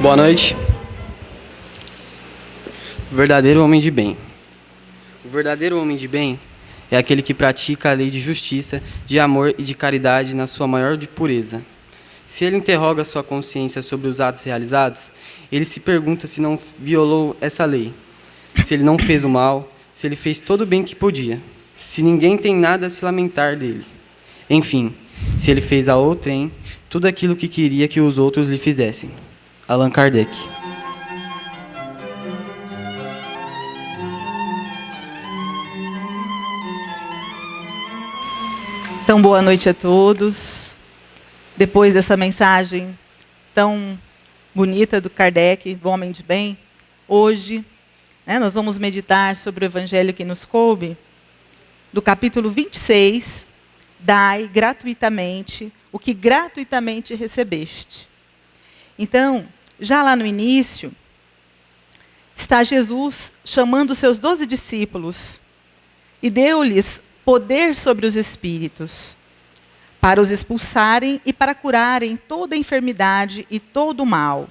Boa noite. O verdadeiro homem de bem. O verdadeiro homem de bem é aquele que pratica a lei de justiça, de amor e de caridade na sua maior de pureza. Se ele interroga sua consciência sobre os atos realizados, ele se pergunta se não violou essa lei, se ele não fez o mal, se ele fez todo o bem que podia, se ninguém tem nada a se lamentar dele. Enfim, se ele fez a outrem tudo aquilo que queria que os outros lhe fizessem. Allan Kardec. Então, boa noite a todos. Depois dessa mensagem tão bonita do Kardec, do homem de bem, hoje nós vamos meditar sobre o evangelho que nos coube, do capítulo 26, dai gratuitamente o que gratuitamente recebeste. Então, já lá no início, está Jesus chamando os seus 12 discípulos e deu-lhes poder sobre os espíritos, para os expulsarem e para curarem toda enfermidade e todo o mal.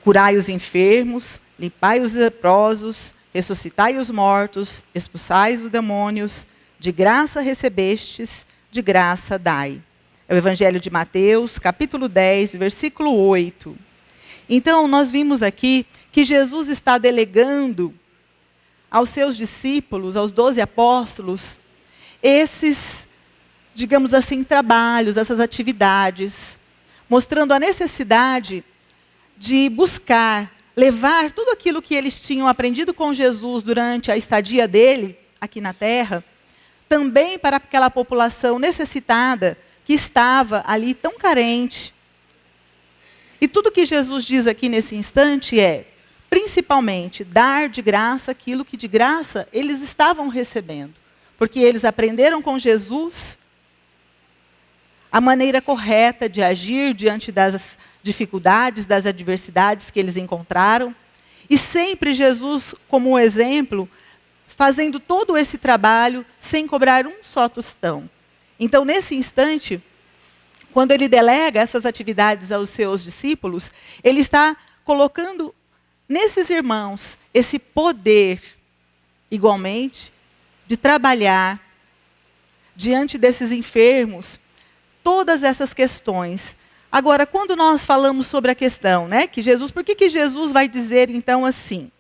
Curai os enfermos, limpai os leprosos, ressuscitai os mortos, expulsai os demônios, de graça recebestes, de graça dai. É o Evangelho de Mateus, capítulo 10, versículo 8. Então, nós vimos aqui que Jesus está delegando aos seus discípulos, aos 12 apóstolos, esses, digamos assim, trabalhos, essas atividades, mostrando a necessidade de buscar, levar tudo aquilo que eles tinham aprendido com Jesus durante a estadia dele aqui na Terra, também para aquela população necessitada que estava ali tão carente. E tudo que Jesus diz aqui nesse instante é, principalmente, dar de graça aquilo que de graça eles estavam recebendo. Porque eles aprenderam com Jesus a maneira correta de agir diante das dificuldades, das adversidades que eles encontraram. E sempre Jesus, como exemplo, fazendo todo esse trabalho sem cobrar um só tostão. Então, nesse instante, quando ele delega essas atividades aos seus discípulos, ele está colocando nesses irmãos esse poder, igualmente, de trabalhar diante desses enfermos, todas essas questões. Agora, quando nós falamos sobre a questão, que Jesus, por que Jesus vai dizer então assim,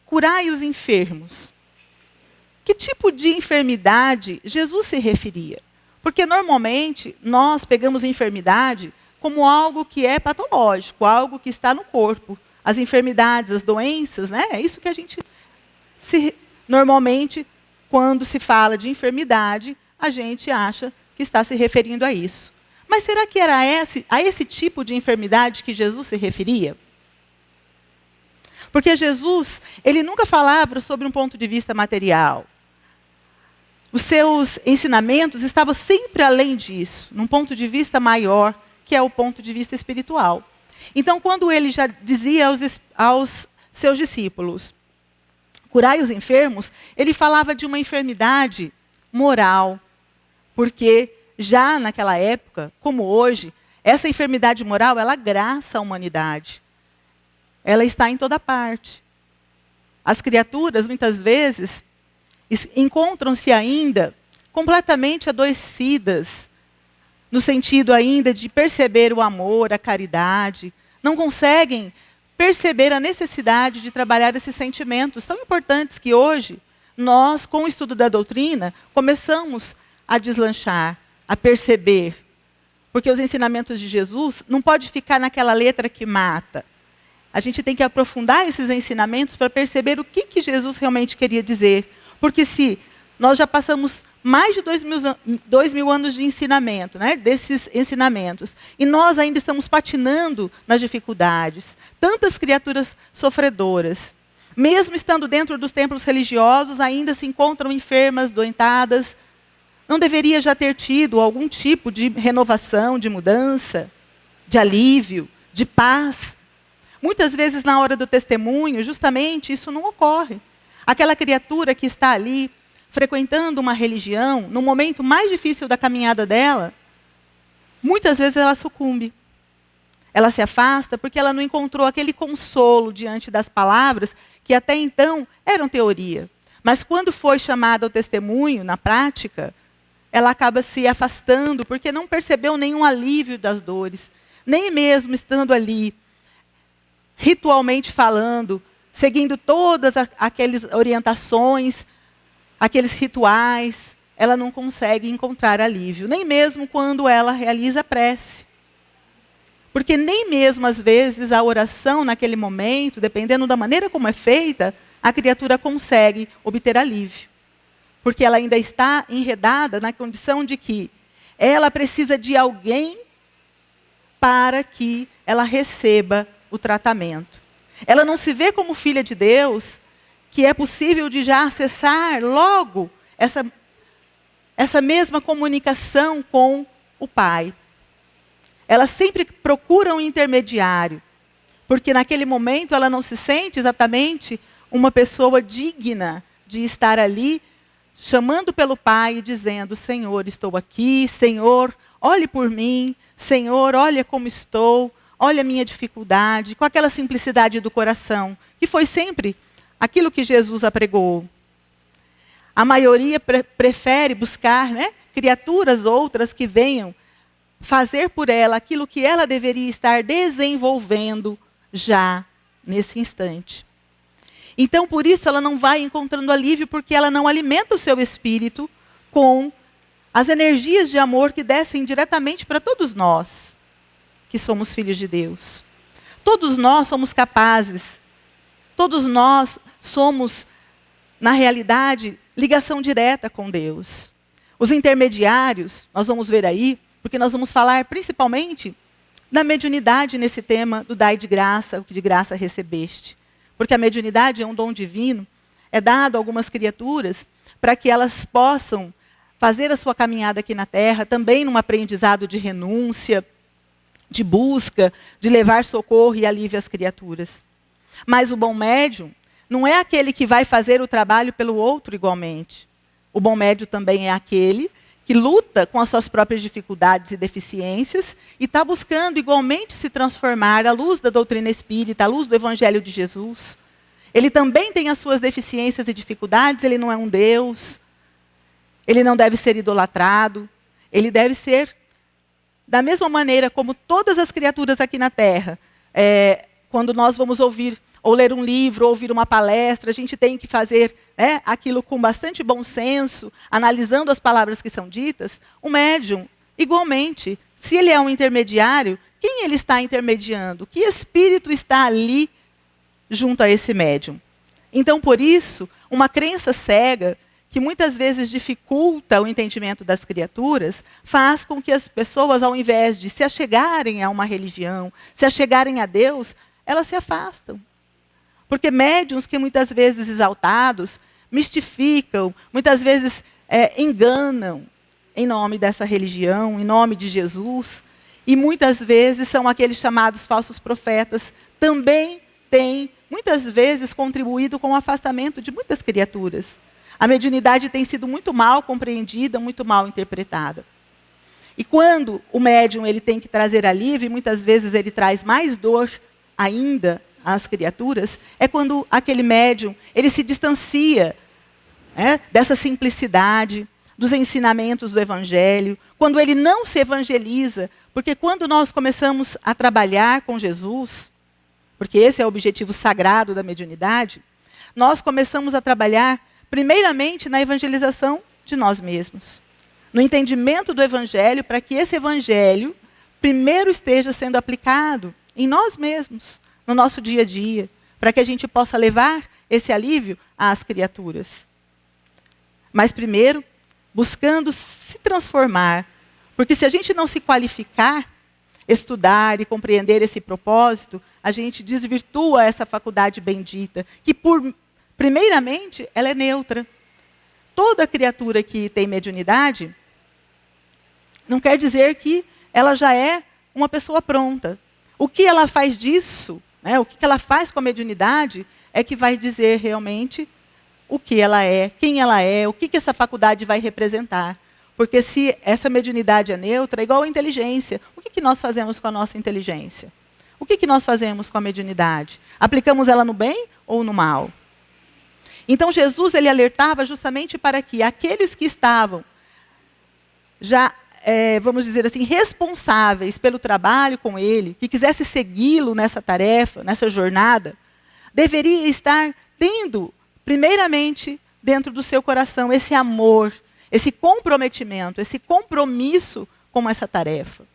curai os enfermos? Que tipo de enfermidade Jesus se referia? Porque normalmente nós pegamos enfermidade como algo que é patológico, algo que está no corpo. As enfermidades, as doenças, é isso que a gente normalmente, quando se fala de enfermidade, a gente acha que está se referindo a isso. Mas será que era a esse tipo de enfermidade que Jesus se referia? Porque Jesus, ele nunca falava sobre um ponto de vista material. Os seus ensinamentos estavam sempre além disso, num ponto de vista maior, que é o ponto de vista espiritual. Então, quando ele já dizia aos seus discípulos, curai os enfermos, ele falava de uma enfermidade moral, porque já naquela época, como hoje, essa enfermidade moral, ela graça a humanidade. Ela está em toda parte. As criaturas, muitas vezes, encontram-se ainda completamente adoecidas, no sentido ainda de perceber o amor, a caridade, não conseguem perceber a necessidade de trabalhar esses sentimentos tão importantes que hoje, nós, com o estudo da doutrina, começamos a deslanchar, a perceber. Porque os ensinamentos de Jesus não pode ficar naquela letra que mata. A gente tem que aprofundar esses ensinamentos para perceber o que Jesus realmente queria dizer. Porque se nós já passamos mais de 2.000 anos de ensinamento, desses ensinamentos, e nós ainda estamos patinando nas dificuldades, tantas criaturas sofredoras, mesmo estando dentro dos templos religiosos, ainda se encontram enfermas, doentadas, não deveria já ter tido algum tipo de renovação, de mudança, de alívio, de paz? Muitas vezes, na hora do testemunho, justamente isso não ocorre. Aquela criatura que está ali, frequentando uma religião, no momento mais difícil da caminhada dela, muitas vezes ela sucumbe. ela se afasta porque ela não encontrou aquele consolo diante das palavras que até então eram teoria. Mas quando foi chamada ao testemunho, na prática, ela acaba se afastando porque não percebeu nenhum alívio das dores. Nem mesmo estando ali, ritualmente falando, seguindo todas aquelas orientações, aqueles rituais, ela não consegue encontrar alívio. Nem mesmo quando ela realiza a prece. Porque nem mesmo, às vezes, a oração naquele momento, dependendo da maneira como é feita, a criatura consegue obter alívio. Porque ela ainda está enredada na condição de que ela precisa de alguém para que ela receba o tratamento. Ela não se vê como filha de Deus, que é possível de já acessar logo essa mesma comunicação com o Pai. Ela sempre procura um intermediário, porque naquele momento ela não se sente exatamente uma pessoa digna de estar ali, chamando pelo Pai e dizendo: Senhor, estou aqui, Senhor, olhe por mim, Senhor, olha como estou, olha a minha dificuldade, com aquela simplicidade do coração, que foi sempre aquilo que Jesus apregou. A maioria prefere buscar, criaturas outras que venham fazer por ela aquilo que ela deveria estar desenvolvendo já nesse instante. Então, por isso, ela não vai encontrando alívio, porque ela não alimenta o seu espírito com as energias de amor que descem diretamente para todos nós, que somos filhos de Deus. Todos nós somos capazes, todos nós somos, na realidade, ligação direta com Deus. Os intermediários, nós vamos ver aí, porque nós vamos falar principalmente da mediunidade nesse tema do dai de graça, o que de graça recebeste. Porque a mediunidade é um dom divino, é dado a algumas criaturas para que elas possam fazer a sua caminhada aqui na Terra, também num aprendizado de renúncia, de busca, de levar socorro e alívio às criaturas. Mas o bom médium não é aquele que vai fazer o trabalho pelo outro igualmente. O bom médium também é aquele que luta com as suas próprias dificuldades e deficiências e está buscando igualmente se transformar à luz da doutrina espírita, à luz do Evangelho de Jesus. Ele também tem as suas deficiências e dificuldades, ele não é um Deus, ele não deve ser idolatrado, ele deve ser, da mesma maneira como todas as criaturas aqui na Terra, quando nós vamos ouvir ou ler um livro, ou ouvir uma palestra, a gente tem que fazer aquilo com bastante bom senso, analisando as palavras que são ditas. O médium, igualmente, se ele é um intermediário, quem ele está intermediando? Que espírito está ali junto a esse médium? Então, por isso, uma crença cega, que muitas vezes dificulta o entendimento das criaturas, faz com que as pessoas, ao invés de se achegarem a uma religião, se achegarem a Deus, elas se afastam. Porque médiuns que muitas vezes exaltados, mistificam, muitas vezes enganam em nome dessa religião, em nome de Jesus, e muitas vezes são aqueles chamados falsos profetas, também têm, muitas vezes, contribuído com o afastamento de muitas criaturas. A mediunidade tem sido muito mal compreendida, muito mal interpretada. E quando o médium ele tem que trazer alívio, e muitas vezes ele traz mais dor ainda às criaturas, é quando aquele médium ele se distancia dessa simplicidade, dos ensinamentos do Evangelho, quando ele não se evangeliza, porque quando nós começamos a trabalhar com Jesus, porque esse é o objetivo sagrado da mediunidade, nós começamos a trabalhar primeiramente na evangelização de nós mesmos, no entendimento do Evangelho, para que esse Evangelho primeiro esteja sendo aplicado em nós mesmos, no nosso dia a dia, para que a gente possa levar esse alívio às criaturas. Mas primeiro, buscando se transformar, porque se a gente não se qualificar, estudar e compreender esse propósito, a gente desvirtua essa faculdade bendita, que primeiramente ela é neutra. Toda criatura que tem mediunidade, não quer dizer que ela já é uma pessoa pronta. O que ela faz disso, o que ela faz com a mediunidade, é que vai dizer realmente o que ela é, quem ela é, o que essa faculdade vai representar. Porque se essa mediunidade é neutra, é igual à inteligência. O que nós fazemos com a nossa inteligência? O que nós fazemos com a mediunidade? Aplicamos ela no bem ou no mal? Então Jesus ele alertava justamente para que aqueles que estavam já, vamos dizer assim, responsáveis pelo trabalho com ele, que quisesse segui-lo nessa tarefa, nessa jornada, deveria estar tendo, primeiramente, dentro do seu coração, esse amor, esse comprometimento, esse compromisso com essa tarefa.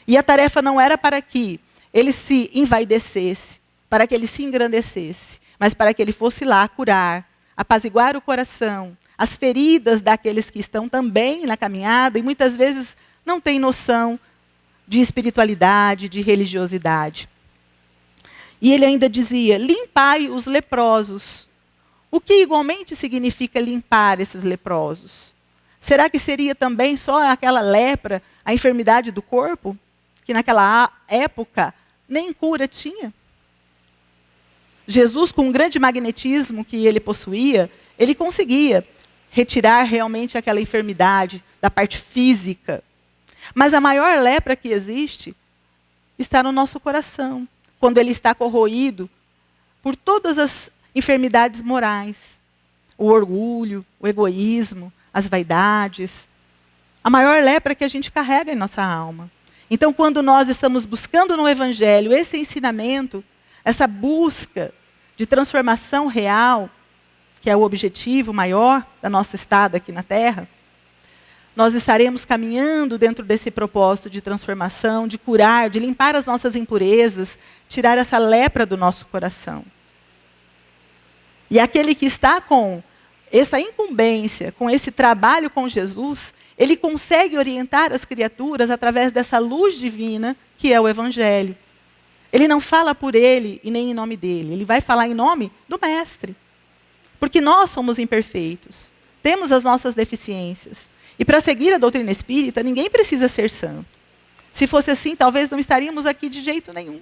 E a tarefa não era para que ele se envaidecesse, para que ele se engrandecesse, mas para que ele fosse lá curar, apaziguar o coração, as feridas daqueles que estão também na caminhada e muitas vezes não têm noção de espiritualidade, de religiosidade. E ele ainda dizia, limpai os leprosos. O que igualmente significa limpar esses leprosos? Será que seria também só aquela lepra, a enfermidade do corpo? Que naquela época nem cura tinha? Jesus, com o grande magnetismo que ele possuía, ele conseguia retirar realmente aquela enfermidade da parte física. Mas a maior lepra que existe está no nosso coração, quando ele está corroído por todas as enfermidades morais. O orgulho, o egoísmo, as vaidades. A maior lepra que a gente carrega em nossa alma. Então, quando nós estamos buscando no Evangelho esse ensinamento, essa busca de transformação real, que é o objetivo maior da nossa estada aqui na Terra, nós estaremos caminhando dentro desse propósito de transformação, de curar, de limpar as nossas impurezas, tirar essa lepra do nosso coração. E aquele que está com essa incumbência, com esse trabalho com Jesus, ele consegue orientar as criaturas através dessa luz divina que é o Evangelho. Ele não fala por ele e nem em nome dele, ele vai falar em nome do Mestre. Porque nós somos imperfeitos, temos as nossas deficiências. E para seguir a doutrina espírita, ninguém precisa ser santo. Se fosse assim, talvez não estaríamos aqui de jeito nenhum.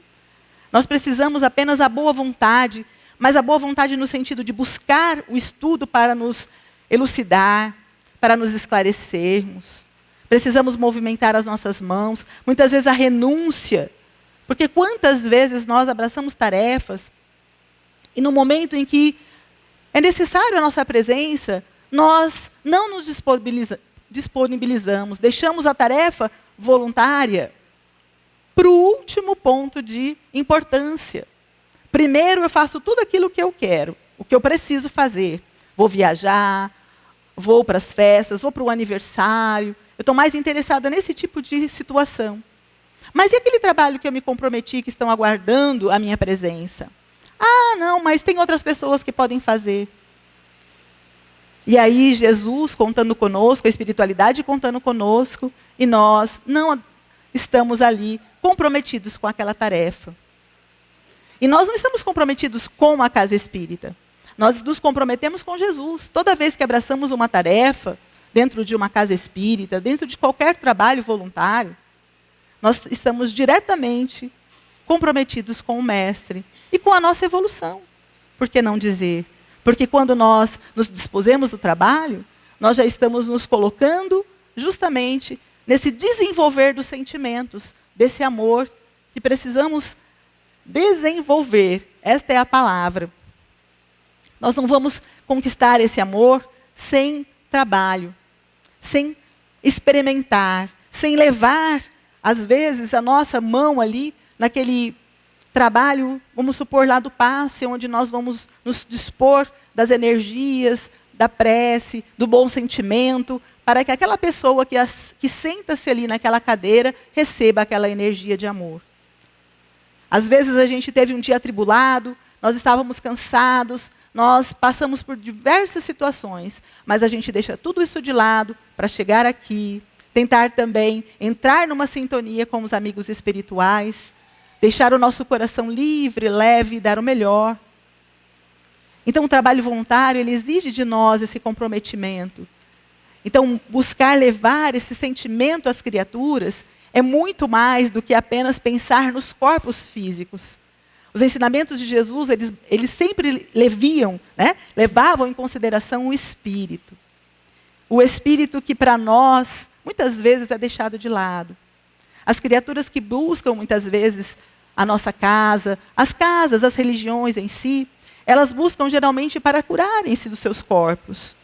Nós precisamos apenas a boa vontade, mas a boa vontade no sentido de buscar o estudo para nos elucidar, para nos esclarecermos. Precisamos movimentar as nossas mãos, muitas vezes a renúncia. Porque quantas vezes nós abraçamos tarefas e no momento em que é necessário a nossa presença, nós não nos disponibilizamos, deixamos a tarefa voluntária para o último ponto de importância. Primeiro eu faço tudo aquilo que eu quero, o que eu preciso fazer. Vou viajar, vou para as festas, vou para o aniversário. Eu estou mais interessada nesse tipo de situação. Mas e aquele trabalho que eu me comprometi, que estão aguardando a minha presença? Ah, não, mas tem outras pessoas que podem fazer. E aí Jesus contando conosco, a espiritualidade contando conosco, e nós não estamos ali comprometidos com aquela tarefa. E nós não estamos comprometidos com a casa espírita. Nós nos comprometemos com Jesus. Toda vez que abraçamos uma tarefa, dentro de uma casa espírita, dentro de qualquer trabalho voluntário, nós estamos diretamente comprometidos com o Mestre e com a nossa evolução. Por que não dizer? Porque quando nós nos dispusemos do trabalho, nós já estamos nos colocando justamente nesse desenvolver dos sentimentos, desse amor que precisamos desenvolver. Esta é a palavra. Nós não vamos conquistar esse amor sem trabalho, sem experimentar, sem levar, às vezes, a nossa mão ali naquele trabalho, vamos supor, lá do passe, onde nós vamos nos dispor das energias, da prece, do bom sentimento, para que aquela pessoa que senta-se ali naquela cadeira receba aquela energia de amor. Às vezes a gente teve um dia atribulado, nós estávamos cansados, nós passamos por diversas situações, mas a gente deixa tudo isso de lado para chegar aqui, tentar também entrar numa sintonia com os amigos espirituais, deixar o nosso coração livre, leve e dar o melhor. Então, o trabalho voluntário, ele exige de nós esse comprometimento. Então, buscar levar esse sentimento às criaturas é muito mais do que apenas pensar nos corpos físicos. Os ensinamentos de Jesus, eles sempre levavam em consideração o espírito. O espírito que, para nós, muitas vezes é deixado de lado. As criaturas que buscam, muitas vezes, a nossa casa, as casas, as religiões em si, elas buscam geralmente para curarem-se dos seus corpos.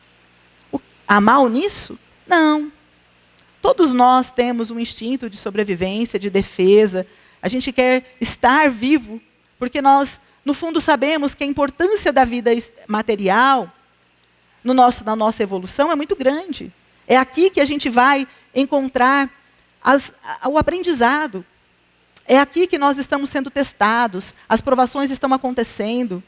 Há mal nisso? Não. Todos nós temos um instinto de sobrevivência, de defesa. A gente quer estar vivo, porque nós, no fundo, sabemos que a importância da vida material na nossa evolução é muito grande. É aqui que a gente vai encontrar o aprendizado. É aqui que nós estamos sendo testados, as provações estão acontecendo.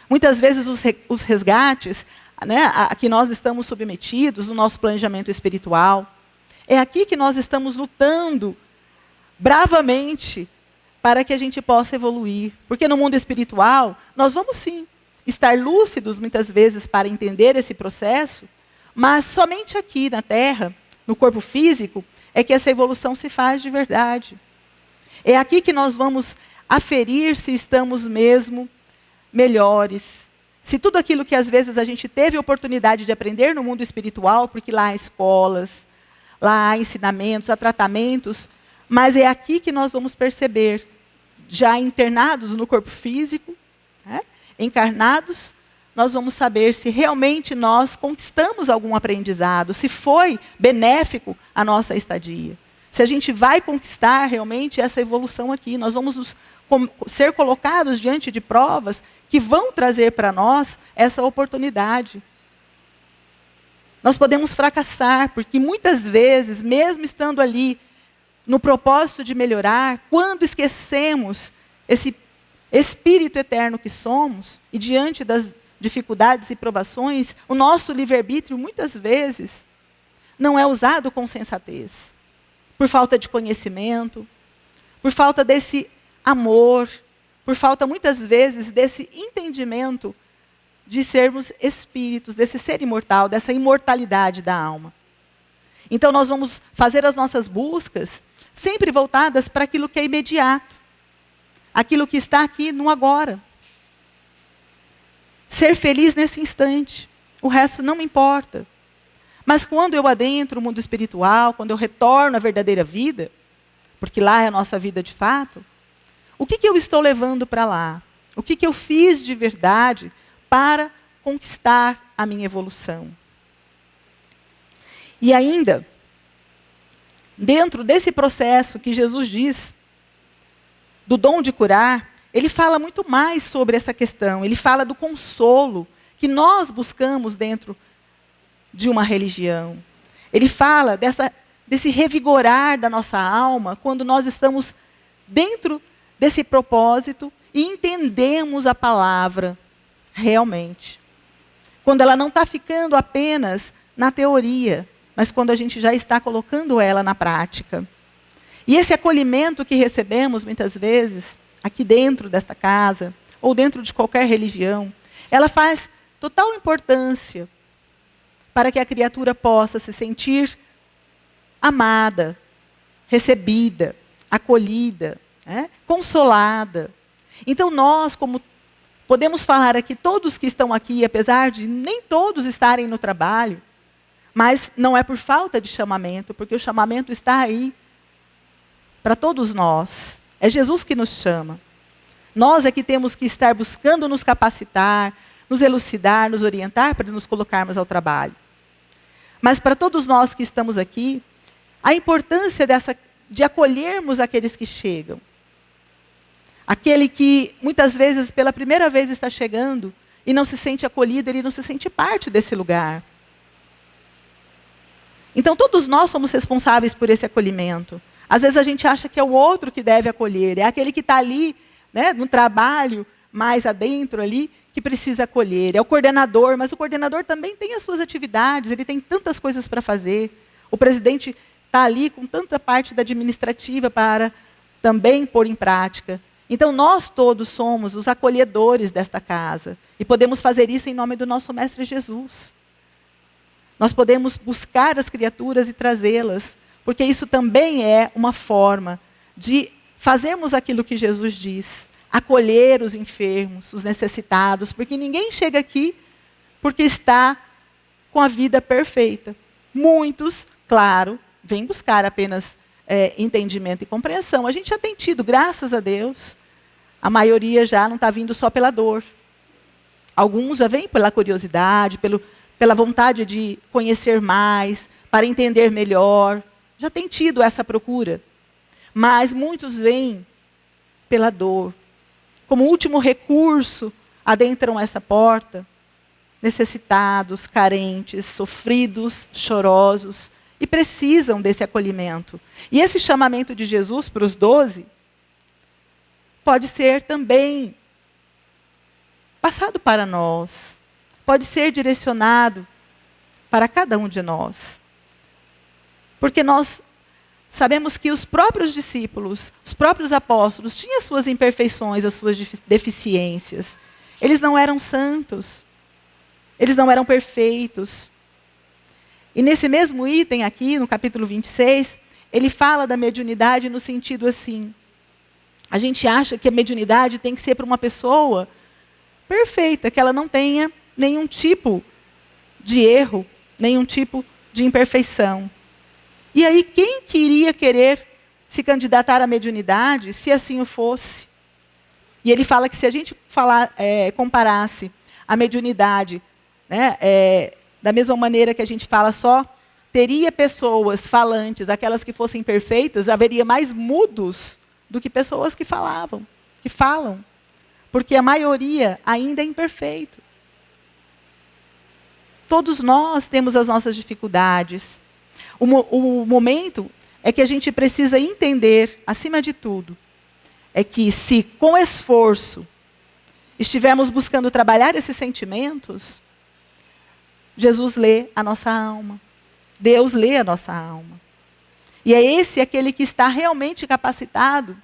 Muitas vezes os resgates, né, a que nós estamos submetidos no nosso planejamento espiritual. É aqui que nós estamos lutando bravamente para que a gente possa evoluir. Porque no mundo espiritual, nós vamos sim estar lúcidos muitas vezes para entender esse processo, mas somente aqui na Terra, no corpo físico, é que essa evolução se faz de verdade. É aqui que nós vamos aferir se estamos mesmo melhores. Se tudo aquilo que às vezes a gente teve a oportunidade de aprender no mundo espiritual, porque lá há escolas, lá há ensinamentos, há tratamentos, mas é aqui que nós vamos perceber, já internados no corpo físico, né, encarnados, nós vamos saber se realmente nós conquistamos algum aprendizado, se foi benéfico a nossa estadia. Se a gente vai conquistar realmente essa evolução aqui, nós vamos ser colocados diante de provas que vão trazer para nós essa oportunidade. Nós podemos fracassar, porque muitas vezes, mesmo estando ali no propósito de melhorar, quando esquecemos esse espírito eterno que somos, e diante das dificuldades e provações, o nosso livre-arbítrio muitas vezes não é usado com sensatez. Por falta de conhecimento, por falta desse amor, por falta muitas vezes desse entendimento de sermos espíritos, desse ser imortal, dessa imortalidade da alma. Então nós vamos fazer as nossas buscas sempre voltadas para aquilo que é imediato, aquilo que está aqui no agora. Ser feliz nesse instante, o resto não me importa. Mas quando eu adentro o mundo espiritual, quando eu retorno à verdadeira vida, porque lá é a nossa vida de fato, o que eu estou levando para lá? O que eu fiz de verdade para conquistar a minha evolução? E ainda, dentro desse processo que Jesus diz, do dom de curar, ele fala muito mais sobre essa questão. Ele fala do consolo que nós buscamos dentro de uma religião. Ele fala desse revigorar da nossa alma quando nós estamos dentro desse propósito e entendemos a palavra realmente. Quando ela não está ficando apenas na teoria, mas quando a gente já está colocando ela na prática. E esse acolhimento que recebemos muitas vezes aqui dentro desta casa, ou dentro de qualquer religião, ela faz total importância para que a criatura possa se sentir amada, recebida, acolhida, né, consolada. Então nós, como podemos falar aqui, todos que estão aqui, apesar de nem todos estarem no trabalho, mas não é por falta de chamamento, porque o chamamento está aí para todos nós. É Jesus que nos chama. Nós é que temos que estar buscando nos capacitar, nos elucidar, nos orientar para nos colocarmos ao trabalho. Mas para todos nós que estamos aqui, a importância de acolhermos aqueles que chegam. Aquele que muitas vezes pela primeira vez está chegando e não se sente acolhido, ele não se sente parte desse lugar. Então todos nós somos responsáveis por esse acolhimento. Às vezes a gente acha que é o outro que deve acolher, é aquele que está ali, né, no trabalho, mais adentro ali, que precisa acolher. É o coordenador, mas o coordenador também tem as suas atividades, ele tem tantas coisas para fazer. O presidente está ali com tanta parte da administrativa para também pôr em prática. Então nós todos somos os acolhedores desta casa. E podemos fazer isso em nome do nosso Mestre Jesus. Nós podemos buscar as criaturas e trazê-las, porque isso também é uma forma de fazermos aquilo que Jesus diz, acolher os enfermos, os necessitados, porque ninguém chega aqui porque está com a vida perfeita. Muitos, claro, vêm buscar apenas entendimento e compreensão. A gente já tem tido, graças a Deus, a maioria já não está vindo só pela dor. Alguns já vêm pela curiosidade, pela vontade de conhecer mais, para entender melhor. Já tem tido essa procura. Mas muitos vêm pela dor. Como último recurso, adentram essa porta, necessitados, carentes, sofridos, chorosos, e precisam desse acolhimento. E esse chamamento de Jesus para os 12 pode ser também passado para nós, pode ser direcionado para cada um de nós. Porque nós sabemos que os próprios discípulos, os próprios apóstolos, tinham as suas imperfeições, as suas deficiências. Eles não eram santos, eles não eram perfeitos. E nesse mesmo item aqui, no capítulo 26, ele fala da mediunidade no sentido assim. A gente acha que a mediunidade tem que ser para uma pessoa perfeita, que ela não tenha nenhum tipo de erro, nenhum tipo de imperfeição. E aí, quem queria querer se candidatar à mediunidade, se assim o fosse? E ele fala que se a gente comparasse a mediunidade, né, da mesma maneira que a gente fala só, teria pessoas falantes, aquelas que fossem perfeitas, haveria mais mudos do que pessoas que falavam, que falam. Porque a maioria ainda é imperfeito. Todos nós temos as nossas dificuldades. O momento é que a gente precisa entender, acima de tudo, é que se com esforço estivermos buscando trabalhar esses sentimentos, Jesus lê a nossa alma. Deus lê a nossa alma. E é esse aquele que está realmente capacitado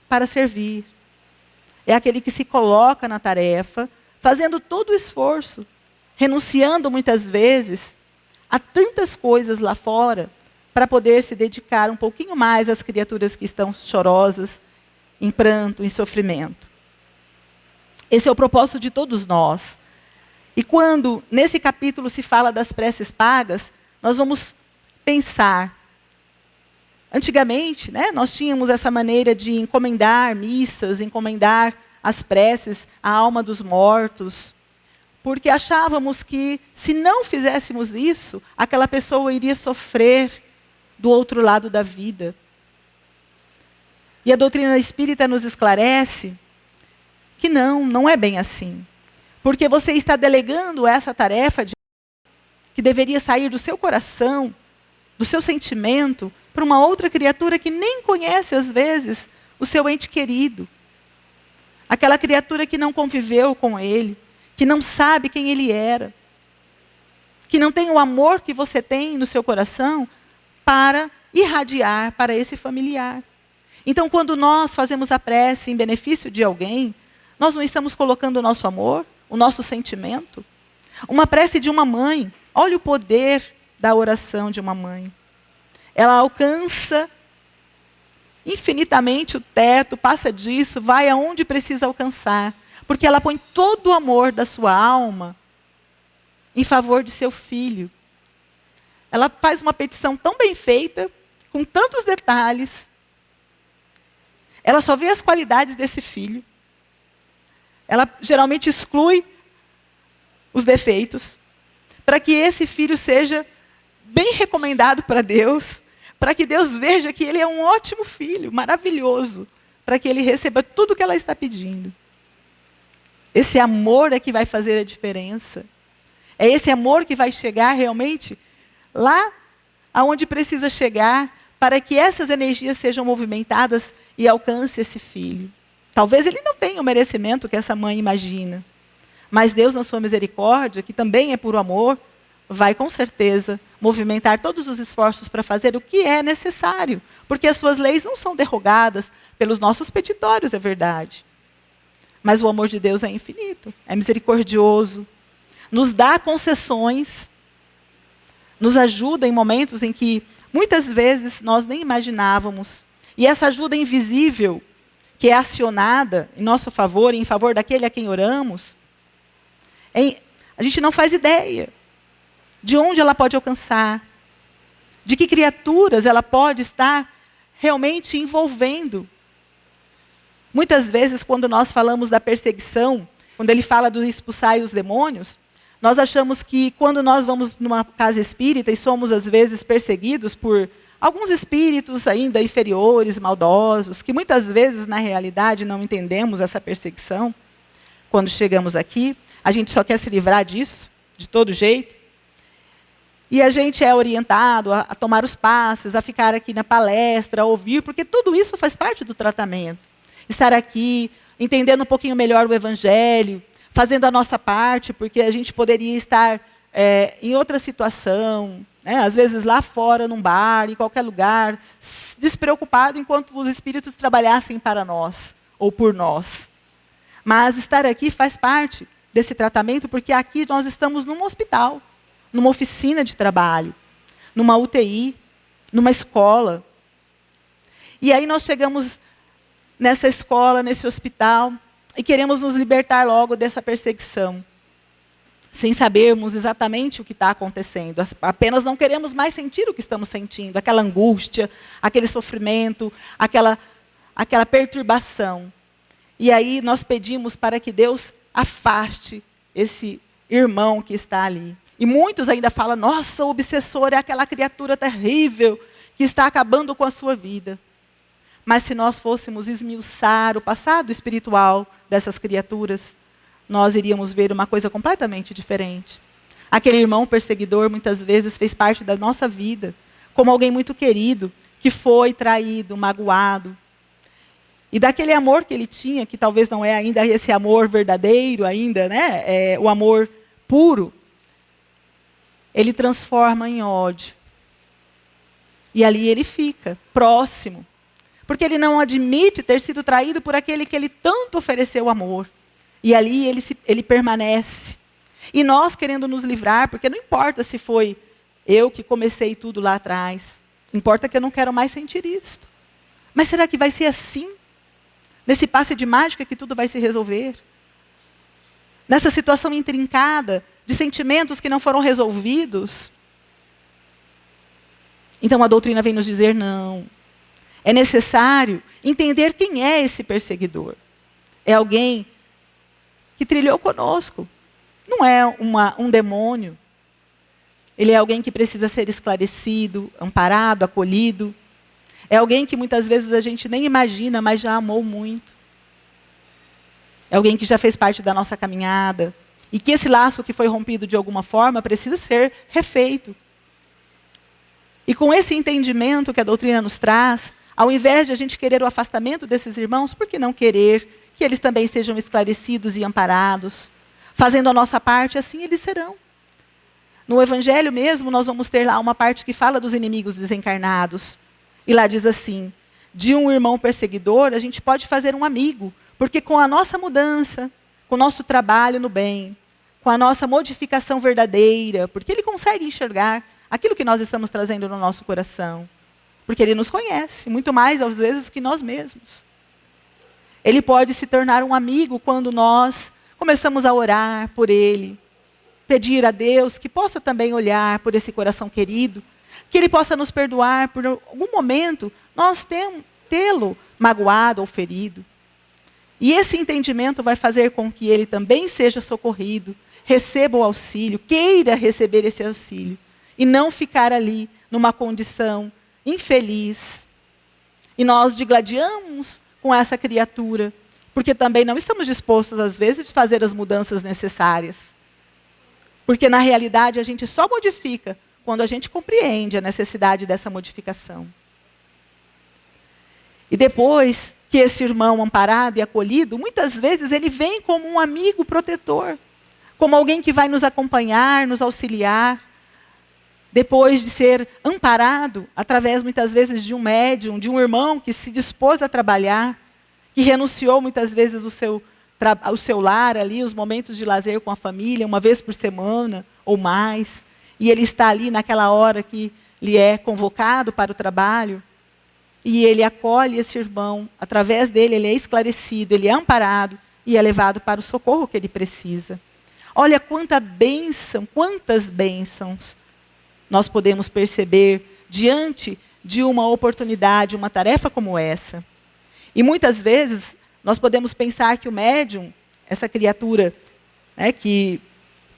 para servir. É aquele que se coloca na tarefa, fazendo todo o esforço, renunciando muitas vezes a tantas coisas lá fora, para poder se dedicar um pouquinho mais às criaturas que estão chorosas, em pranto, em sofrimento. Esse é o propósito de todos nós. E quando, nesse capítulo, se fala das preces pagas, nós vamos pensar. Antigamente, né, nós tínhamos essa maneira de encomendar missas, encomendar as preces à alma dos mortos, porque achávamos que, se não fizéssemos isso, aquela pessoa iria sofrer do outro lado da vida. E a doutrina espírita nos esclarece que não é bem assim. Porque você está delegando essa tarefa que deveria sair do seu coração, do seu sentimento, para uma outra criatura que nem conhece, às vezes, o seu ente querido. Aquela criatura que não conviveu com ele, que não sabe quem ele era, que não tem o amor que você tem no seu coração para irradiar para esse familiar. Então, quando nós fazemos a prece em benefício de alguém, nós não estamos colocando o nosso amor, o nosso sentimento. Uma prece de uma mãe, olha o poder da oração de uma mãe. Ela alcança infinitamente o teto, passa disso, vai aonde precisa alcançar. Porque ela põe todo o amor da sua alma em favor de seu filho. Ela faz uma petição tão bem feita, com tantos detalhes. Ela só vê as qualidades desse filho. Ela geralmente exclui os defeitos, para que esse filho seja bem recomendado para Deus, para que Deus veja que ele é um ótimo filho, maravilhoso, para que ele receba tudo o que ela está pedindo. Esse amor é que vai fazer a diferença. É esse amor que vai chegar realmente lá aonde precisa chegar, para que essas energias sejam movimentadas e alcance esse filho. Talvez ele não tenha o merecimento que essa mãe imagina, mas Deus, na sua misericórdia, que também é puro amor, vai com certeza movimentar todos os esforços para fazer o que é necessário, porque as suas leis não são derrogadas pelos nossos petitórios, é verdade. Mas o amor de Deus é infinito, é misericordioso, nos dá concessões, nos ajuda em momentos em que muitas vezes nós nem imaginávamos. E essa ajuda invisível, que é acionada em nosso favor e em favor daquele a quem oramos, a gente não faz ideia de onde ela pode alcançar, de que criaturas ela pode estar realmente envolvendo. Muitas vezes, quando nós falamos da perseguição, quando ele fala do expulsar os demônios, nós achamos que quando nós vamos numa casa espírita e somos, às vezes, perseguidos por alguns espíritos ainda inferiores, maldosos, que muitas vezes, na realidade, não entendemos essa perseguição. Quando chegamos aqui, a gente só quer se livrar disso, de todo jeito. E a gente é orientado a tomar os passes, a ficar aqui na palestra, a ouvir, porque tudo isso faz parte do tratamento. Estar aqui, entendendo um pouquinho melhor o Evangelho, fazendo a nossa parte, porque a gente poderia estar em outra situação, né? Às vezes lá fora, num bar, em qualquer lugar, despreocupado enquanto os espíritos trabalhassem para nós, ou por nós. Mas estar aqui faz parte desse tratamento, porque aqui nós estamos num hospital, numa oficina de trabalho, numa UTI, numa escola. E aí nós chegamos nessa escola, nesse hospital, e queremos nos libertar logo dessa perseguição, sem sabermos exatamente o que está acontecendo. Apenas não queremos mais sentir o que estamos sentindo, aquela angústia, aquele sofrimento, aquela perturbação. E aí nós pedimos para que Deus afaste esse irmão que está ali. E muitos ainda falam, nossa, o obsessor é aquela criatura terrível que está acabando com a sua vida. Mas se nós fôssemos esmiuçar o passado espiritual dessas criaturas, nós iríamos ver uma coisa completamente diferente. Aquele irmão perseguidor muitas vezes fez parte da nossa vida, como alguém muito querido, que foi traído, magoado. E daquele amor que ele tinha, que talvez não é ainda esse amor verdadeiro ainda, né? O amor puro, ele transforma em ódio. E ali ele fica, próximo. Porque ele não admite ter sido traído por aquele que ele tanto ofereceu amor. E ali ele permanece. E nós querendo nos livrar, porque não importa se foi eu que comecei tudo lá atrás. Importa que eu não quero mais sentir isto. Mas será que vai ser assim? Nesse passe de mágica que tudo vai se resolver? Nessa situação intrincada de sentimentos que não foram resolvidos? Então a doutrina vem nos dizer não. É necessário entender quem é esse perseguidor. É alguém que trilhou conosco. Não é um demônio. Ele é alguém que precisa ser esclarecido, amparado, acolhido. É alguém que muitas vezes a gente nem imagina, mas já amou muito. É alguém que já fez parte da nossa caminhada. E que esse laço que foi rompido de alguma forma precisa ser refeito. E com esse entendimento que a doutrina nos traz, ao invés de a gente querer o afastamento desses irmãos, por que não querer que eles também sejam esclarecidos e amparados? Fazendo a nossa parte, assim eles serão. No Evangelho mesmo, nós vamos ter lá uma parte que fala dos inimigos desencarnados. E lá diz assim, de um irmão perseguidor, a gente pode fazer um amigo, porque com a nossa mudança, com o nosso trabalho no bem, com a nossa modificação verdadeira, porque ele consegue enxergar aquilo que nós estamos trazendo no nosso coração. Porque ele nos conhece, muito mais às vezes do que nós mesmos. Ele pode se tornar um amigo quando nós começamos a orar por ele, pedir a Deus que possa também olhar por esse coração querido, que ele possa nos perdoar por algum momento nós tê-lo magoado ou ferido. E esse entendimento vai fazer com que ele também seja socorrido, receba o auxílio, queira receber esse auxílio, e não ficar ali numa condição infeliz. E nós digladiamos com essa criatura, porque também não estamos dispostos, às vezes, a fazer as mudanças necessárias. Porque, na realidade, a gente só modifica quando a gente compreende a necessidade dessa modificação. E depois que esse irmão amparado e acolhido, muitas vezes ele vem como um amigo protetor, como alguém que vai nos acompanhar, nos auxiliar. Depois de ser amparado, através muitas vezes de um médium, de um irmão que se dispôs a trabalhar, que renunciou muitas vezes o seu lar ali, os momentos de lazer com a família, uma vez por semana ou mais, e ele está ali naquela hora que lhe é convocado para o trabalho, e ele acolhe esse irmão, através dele ele é esclarecido, ele é amparado e é levado para o socorro que ele precisa. Olha quanta bênção, quantas bênçãos nós podemos perceber diante de uma oportunidade, uma tarefa como essa. E muitas vezes nós podemos pensar que o médium, essa criatura, né, que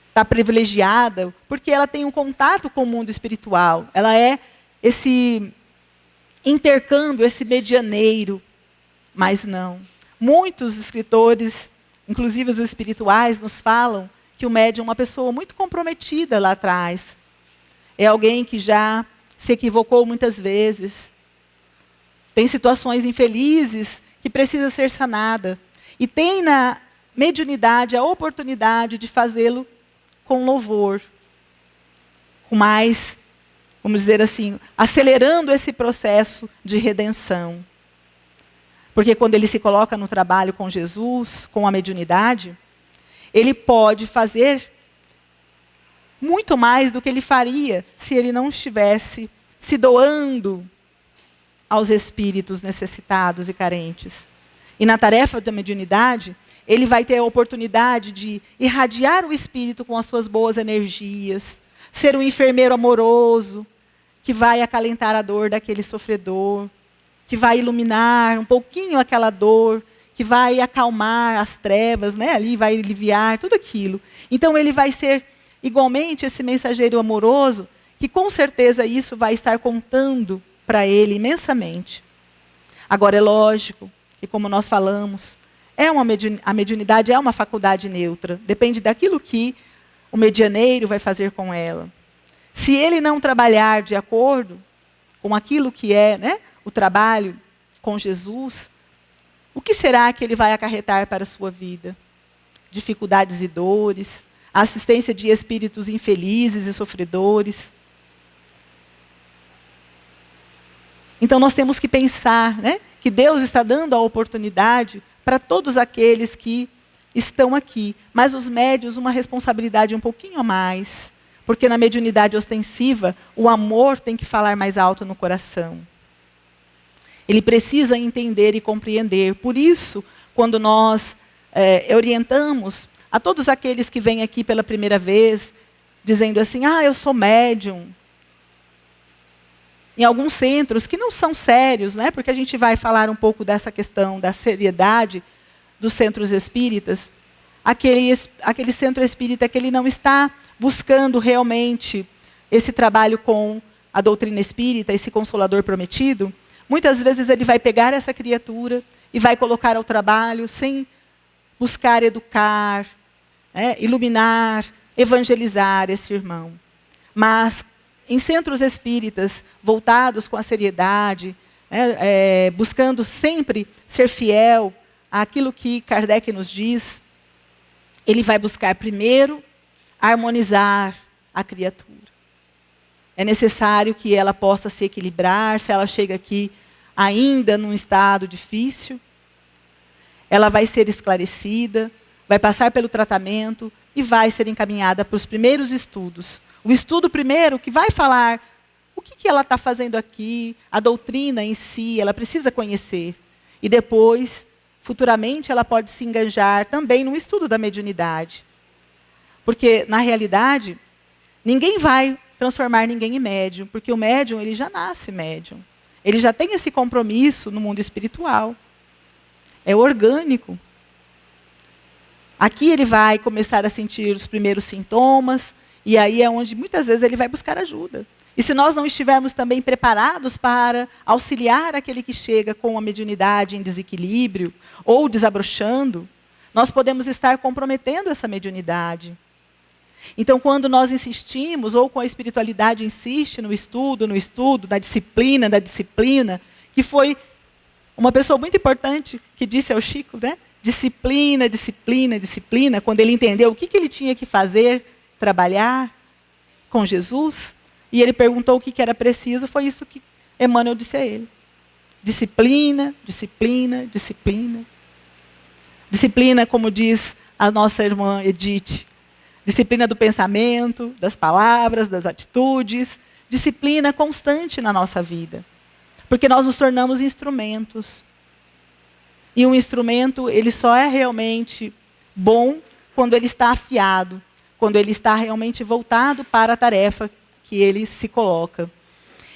está privilegiada, porque ela tem um contato com o mundo espiritual. Ela é esse intercâmbio, esse medianeiro. Mas não. Muitos escritores, inclusive os espirituais, nos falam que o médium é uma pessoa muito comprometida lá atrás. É alguém que já se equivocou muitas vezes. Tem situações infelizes que precisa ser sanada. E tem na mediunidade a oportunidade de fazê-lo com louvor. Com mais, vamos dizer assim, acelerando esse processo de redenção. Porque quando ele se coloca no trabalho com Jesus, com a mediunidade, ele pode fazer muito mais do que ele faria se ele não estivesse se doando aos espíritos necessitados e carentes. E na tarefa da mediunidade, ele vai ter a oportunidade de irradiar o espírito com as suas boas energias, ser um enfermeiro amoroso, que vai acalentar a dor daquele sofredor, que vai iluminar um pouquinho aquela dor, que vai acalmar as trevas, né? Ali vai aliviar tudo aquilo. Então ele vai ser igualmente esse mensageiro amoroso, que com certeza isso vai estar contando para ele imensamente. Agora é lógico que, como nós falamos, a mediunidade é uma faculdade neutra, depende daquilo que o medianeiro vai fazer com ela. Se ele não trabalhar de acordo com aquilo que é, né, o trabalho com Jesus, o que será que ele vai acarretar para a sua vida? Dificuldades e dores, a assistência de espíritos infelizes e sofredores. Então nós temos que pensar, né, que Deus está dando a oportunidade para todos aqueles que estão aqui, mas os médiuns uma responsabilidade um pouquinho a mais, porque na mediunidade ostensiva o amor tem que falar mais alto no coração. Ele precisa entender e compreender. Por isso, quando nós orientamos a todos aqueles que vêm aqui pela primeira vez, dizendo assim, eu sou médium, em alguns centros que não são sérios, né, porque a gente vai falar um pouco dessa questão da seriedade dos centros espíritas, aquele centro espírita que ele não está buscando realmente esse trabalho com a doutrina espírita, esse consolador prometido, muitas vezes ele vai pegar essa criatura e vai colocar ao trabalho sem buscar educar, iluminar, evangelizar esse irmão. Mas em centros espíritas voltados com a seriedade, buscando sempre ser fiel àquilo que Kardec nos diz, ele vai buscar primeiro harmonizar a criatura. É necessário que ela possa se equilibrar. Se ela chega aqui ainda num estado difícil, ela vai ser esclarecida, vai passar pelo tratamento e vai ser encaminhada para os primeiros estudos. O estudo primeiro que vai falar o que ela está fazendo aqui, a doutrina em si, ela precisa conhecer. E depois, futuramente, ela pode se engajar também no estudo da mediunidade. Porque, na realidade, ninguém vai transformar ninguém em médium, porque o médium ele já nasce médium. Ele já tem esse compromisso no mundo espiritual. É orgânico. Aqui ele vai começar a sentir os primeiros sintomas, e aí é onde muitas vezes ele vai buscar ajuda. E se nós não estivermos também preparados para auxiliar aquele que chega com a mediunidade em desequilíbrio ou desabrochando, nós podemos estar comprometendo essa mediunidade. Então, quando nós insistimos, ou com a espiritualidade insiste no estudo, da disciplina, que foi uma pessoa muito importante que disse ao Chico, né? Disciplina, disciplina, disciplina, quando ele entendeu o que ele tinha que fazer, trabalhar com Jesus, e ele perguntou o que era preciso, foi isso que Emmanuel disse a ele. Disciplina, disciplina, disciplina. Disciplina, como diz a nossa irmã Edith, disciplina do pensamento, das palavras, das atitudes, disciplina constante na nossa vida. Porque nós nos tornamos instrumentos. E um instrumento, ele só é realmente bom quando ele está afiado, quando ele está realmente voltado para a tarefa que ele se coloca.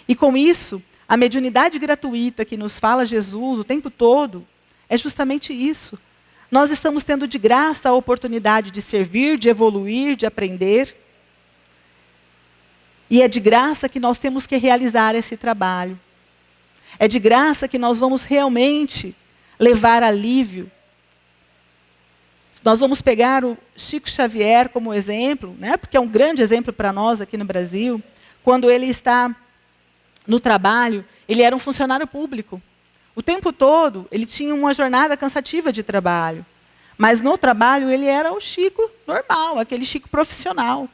E com isso, a mediunidade gratuita que nos fala Jesus o tempo todo, é justamente isso. Nós estamos tendo de graça a oportunidade de servir, de evoluir, de aprender. E é de graça que nós temos que realizar esse trabalho. É de graça que nós vamos realmente levar alívio. Nós vamos pegar o Chico Xavier como exemplo, né? Porque é um grande exemplo para nós aqui no Brasil. Quando ele está no trabalho, ele era um funcionário público. O tempo todo, ele tinha uma jornada cansativa de trabalho. Mas no trabalho, ele era o Chico normal, aquele Chico profissional.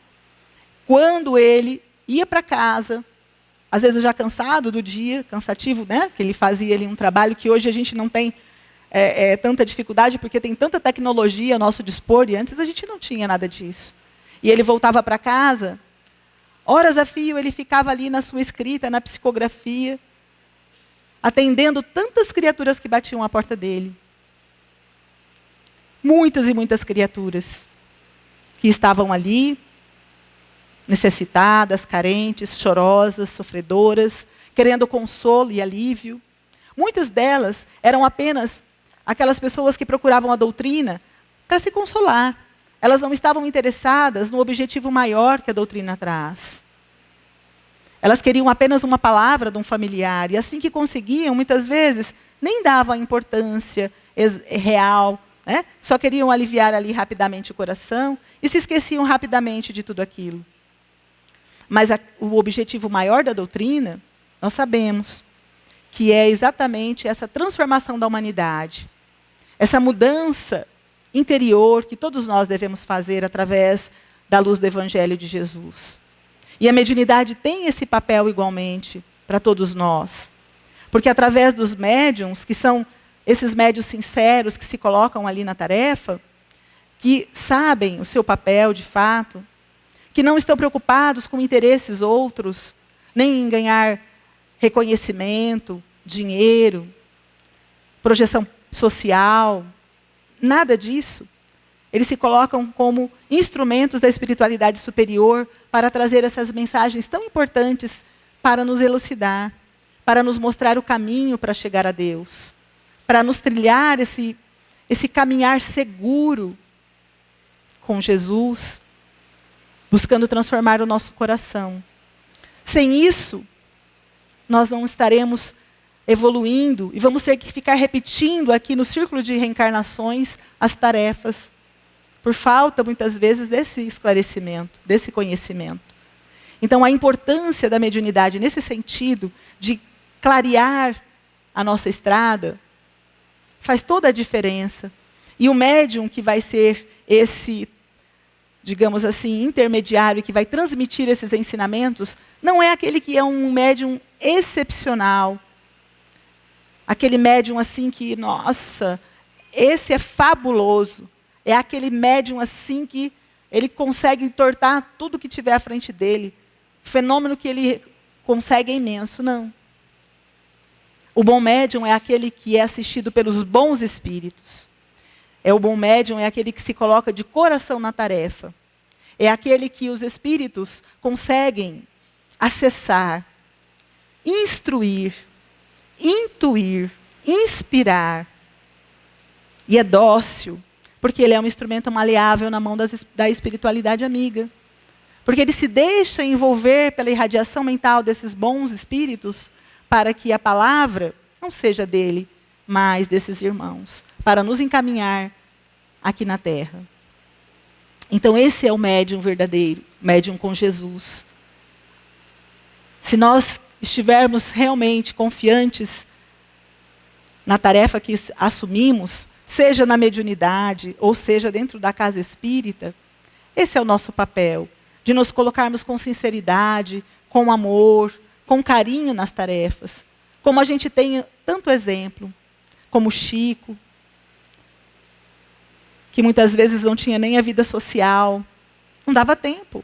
Quando ele ia para casa, às vezes já cansado do dia, cansativo, né? Que ele fazia ali um trabalho que hoje a gente não tem tanta dificuldade, porque tem tanta tecnologia ao nosso dispor, e antes a gente não tinha nada disso. E ele voltava para casa, horas a fio, ele ficava ali na sua escrita, na psicografia, atendendo tantas criaturas que batiam à porta dele. Muitas e muitas criaturas que estavam ali, necessitadas, carentes, chorosas, sofredoras, querendo consolo e alívio. Muitas delas eram apenas aquelas pessoas que procuravam a doutrina para se consolar. Elas não estavam interessadas no objetivo maior que a doutrina traz. Elas queriam apenas uma palavra de um familiar, e assim que conseguiam, muitas vezes, nem davam a importância real, né? Só queriam aliviar ali rapidamente o coração e se esqueciam rapidamente de tudo aquilo. Mas o objetivo maior da doutrina, nós sabemos que é exatamente essa transformação da humanidade, essa mudança interior que todos nós devemos fazer através da luz do Evangelho de Jesus. E a mediunidade tem esse papel igualmente para todos nós. Porque através dos médiuns, que são esses médiuns sinceros que se colocam ali na tarefa, que sabem o seu papel de fato, que não estão preocupados com interesses outros, nem em ganhar reconhecimento, dinheiro, projeção social, nada disso. Eles se colocam como instrumentos da espiritualidade superior para trazer essas mensagens tão importantes para nos elucidar, para nos mostrar o caminho para chegar a Deus, para nos trilhar esse caminhar seguro com Jesus, buscando transformar o nosso coração. Sem isso, nós não estaremos evoluindo e vamos ter que ficar repetindo aqui no círculo de reencarnações as tarefas, por falta, muitas vezes, desse esclarecimento, desse conhecimento. Então, a importância da mediunidade nesse sentido, de clarear a nossa estrada, faz toda a diferença. E o médium que vai ser esse, digamos assim, intermediário, que vai transmitir esses ensinamentos, não é aquele que é um médium excepcional. Aquele médium assim que, nossa, esse é fabuloso. É aquele médium assim que ele consegue entortar tudo que tiver à frente dele. O fenômeno que ele consegue é imenso, não. O bom médium é aquele que é assistido pelos bons espíritos. O bom médium é aquele que se coloca de coração na tarefa. É aquele que os espíritos conseguem acessar, instruir, intuir, inspirar. E é dócil, porque ele é um instrumento maleável na mão da espiritualidade amiga. Porque ele se deixa envolver pela irradiação mental desses bons espíritos, para que a palavra não seja dele, mas desses irmãos, para nos encaminhar aqui na Terra. Então esse é o médium verdadeiro, médium com Jesus. Se nós estivermos realmente confiantes na tarefa que assumimos, seja na mediunidade, ou seja dentro da casa espírita, esse é o nosso papel, de nos colocarmos com sinceridade, com amor, com carinho nas tarefas. Como a gente tem tanto exemplo, como Chico, que muitas vezes não tinha nem a vida social, não dava tempo,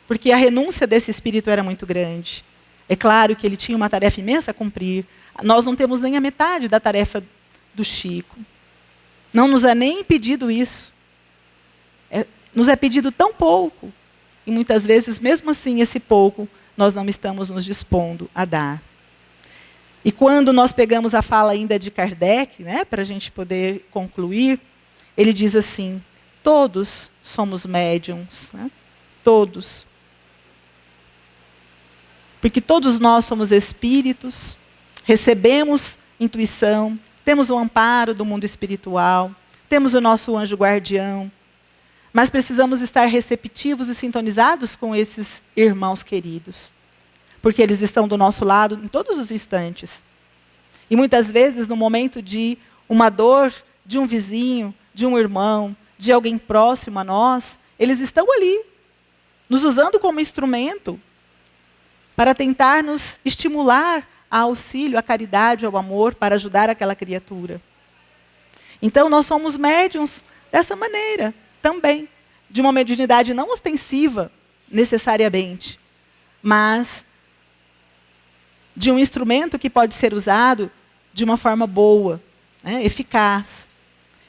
porque a renúncia desse espírito era muito grande. É claro que ele tinha uma tarefa imensa a cumprir. Nós não temos nem a metade da tarefa do Chico. Não nos é nem pedido isso. Nos é pedido tão pouco. E muitas vezes, mesmo assim, esse pouco, nós não estamos nos dispondo a dar. E quando nós pegamos a fala ainda de Kardec, né, para a gente poder concluir, ele diz assim: todos somos médiums, né? Todos. Porque todos nós somos espíritos, recebemos intuição, temos o amparo do mundo espiritual, temos o nosso anjo guardião, mas precisamos estar receptivos e sintonizados com esses irmãos queridos, porque eles estão do nosso lado em todos os instantes. E muitas vezes, no momento de uma dor de um vizinho, de um irmão, de alguém próximo a nós, eles estão ali, nos usando como instrumento para tentar nos estimular a auxílio, a caridade, ao amor, para ajudar aquela criatura. Então, nós somos médiuns dessa maneira também, de uma mediunidade não ostensiva, necessariamente, mas de um instrumento que pode ser usado de uma forma boa, né, eficaz.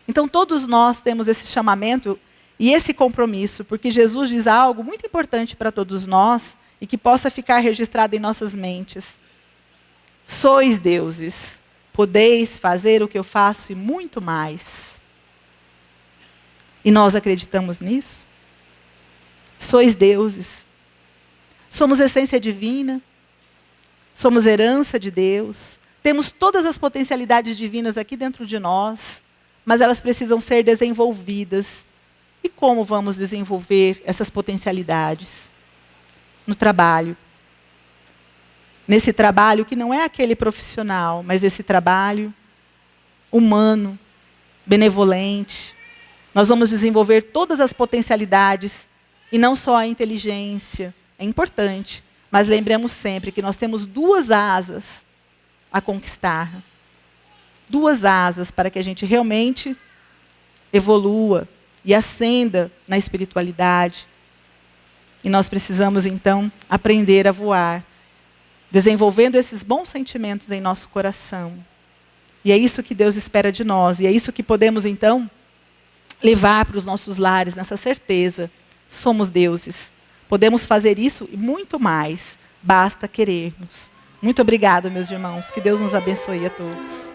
Então, todos nós temos esse chamamento e esse compromisso, porque Jesus diz algo muito importante para todos nós e que possa ficar registrado em nossas mentes. Sois deuses, podeis fazer o que eu faço e muito mais. E nós acreditamos nisso? Sois deuses. Somos essência divina, somos herança de Deus, temos todas as potencialidades divinas aqui dentro de nós, mas elas precisam ser desenvolvidas. E como vamos desenvolver essas potencialidades? No trabalho. Nesse trabalho que não é aquele profissional, mas esse trabalho humano, benevolente. Nós vamos desenvolver todas as potencialidades, e não só a inteligência. É importante, mas lembremos sempre que nós temos duas asas a conquistar. Duas asas para que a gente realmente evolua e ascenda na espiritualidade. E nós precisamos, então, aprender a voar, desenvolvendo esses bons sentimentos em nosso coração. E é isso que Deus espera de nós, e é isso que podemos, então, levar para os nossos lares, nessa certeza. Somos deuses. Podemos fazer isso e muito mais, basta querermos. Muito obrigada, meus irmãos. Que Deus nos abençoe a todos.